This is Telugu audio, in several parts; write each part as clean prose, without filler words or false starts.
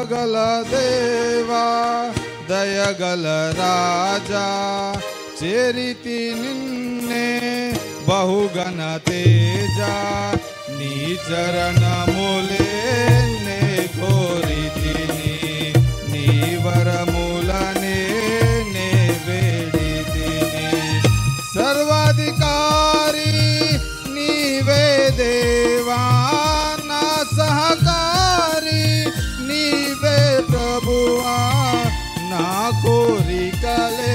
కృపగల దేవా దయగల రాజా చేరితి నిన్నే బహుగణ తేజ నీ చరణములే నే కోరితిని నీ వరములనే నే వేడితిని సర్వాధికారి నీవే దేవా నా సహకారి నీవే ప్రభువా నా కోరికలే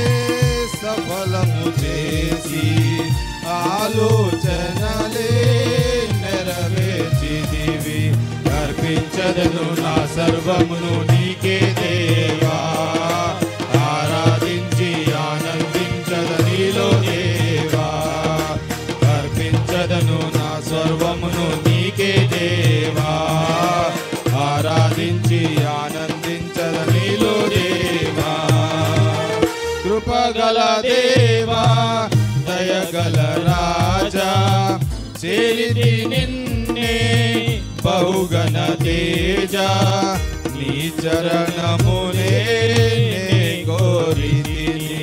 సఫలము చేసి ఆలోచనలే నెరవేర్చితివి అర్పించదను నా సర్వమును నీకే దేవా ఆరాధించి ఆనందించద నీలో దేవా అర్పించదను నా సర్వమును నీకే దేవా ఆరాధించి ఆనందించద నీలో దేవా కృపగల దేవా దయగల రాజా చేరితి నిన్నే బహుగణ తేజ నీ చరణములే కోరితిని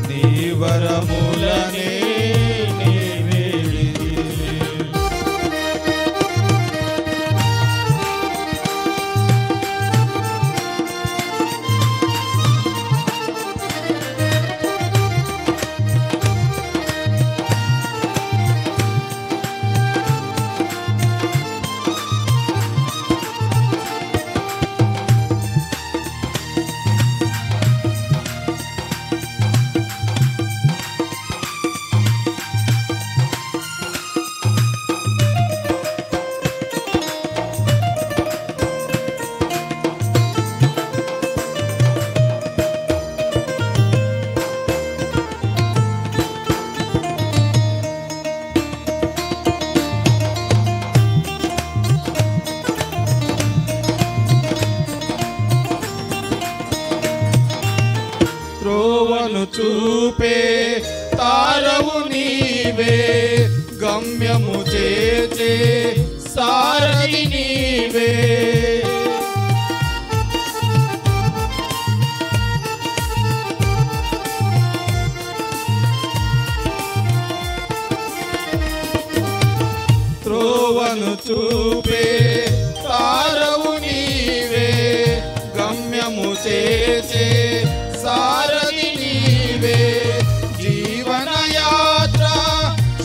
నీ వరములనే త్రోవను చూపే తారవు నీవే గమ్యము చేచే సారథి నీవే త్రోవను చూపే తారవు నీవే గమ్యము చేచే సారథి నీవే జీవన యాత్ర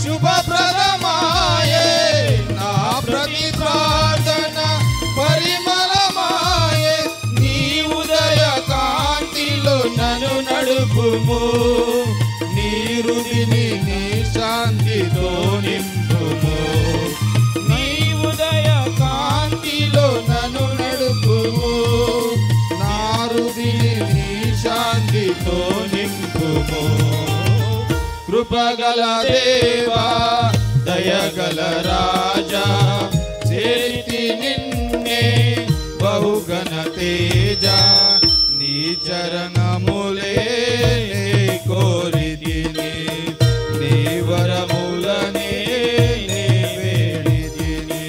శుభప్రదమాయే నా ప్రతి ప్రార్థన పరిమళమాయే నీ ఉదయ కాంతిలో నన్ను నడుపుము నీ హృదిని నీ శాంతితో నింపుము నీ ఉదయ కాంతిలో నన్ను నడుపుము నా హృదిని శాంతితో నింపుము కృపగల దేవా దయగల రాజా చేరితి నిన్నే బహుగణ తేజ నీ చరణములే కోరితిని నీ వరములనే వేడితిని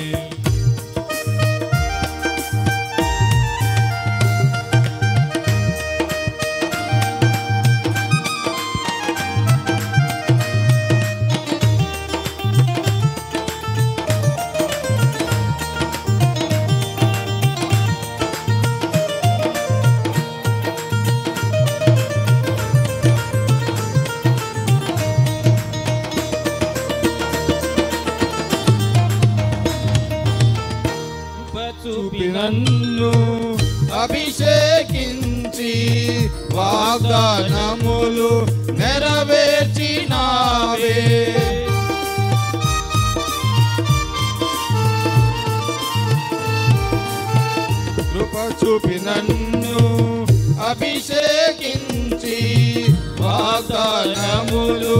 చూపి నన్ను అభిషేకించి వాగ్దానములు నెరవేర్చినావే కృప చూపి నన్ను అభిషేకించి వాగ్దానములు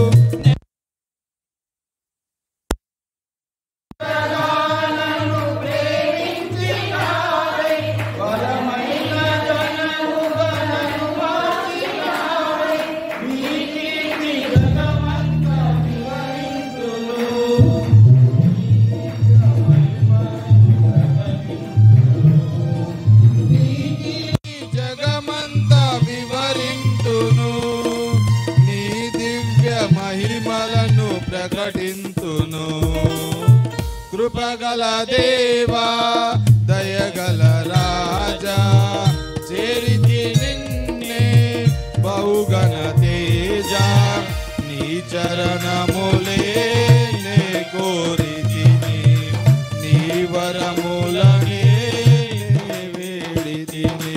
దివ్య మహిమలను ప్రకటింతును. కృపగల దేవా దయగల రాజా చేరితి నిన్నే బహుగణ తేజ నీ చరణములే నే కోరితిని నీ వరములనే వేడితిని.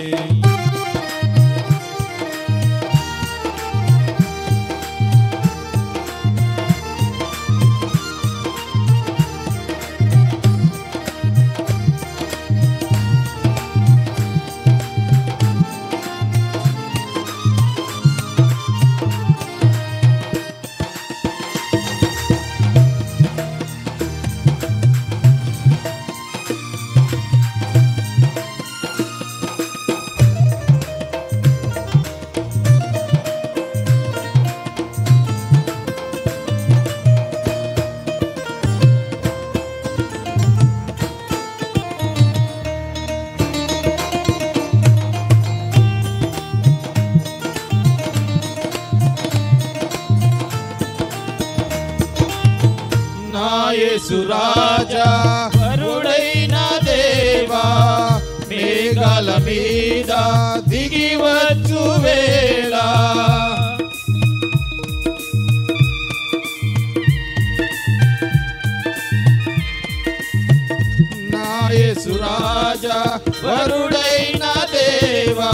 యేసు రాజా వరుడైన దేవా మేఘాల మీద దిగివచ్చు వేళ నా యేసు రాజా వరుడైన దేవా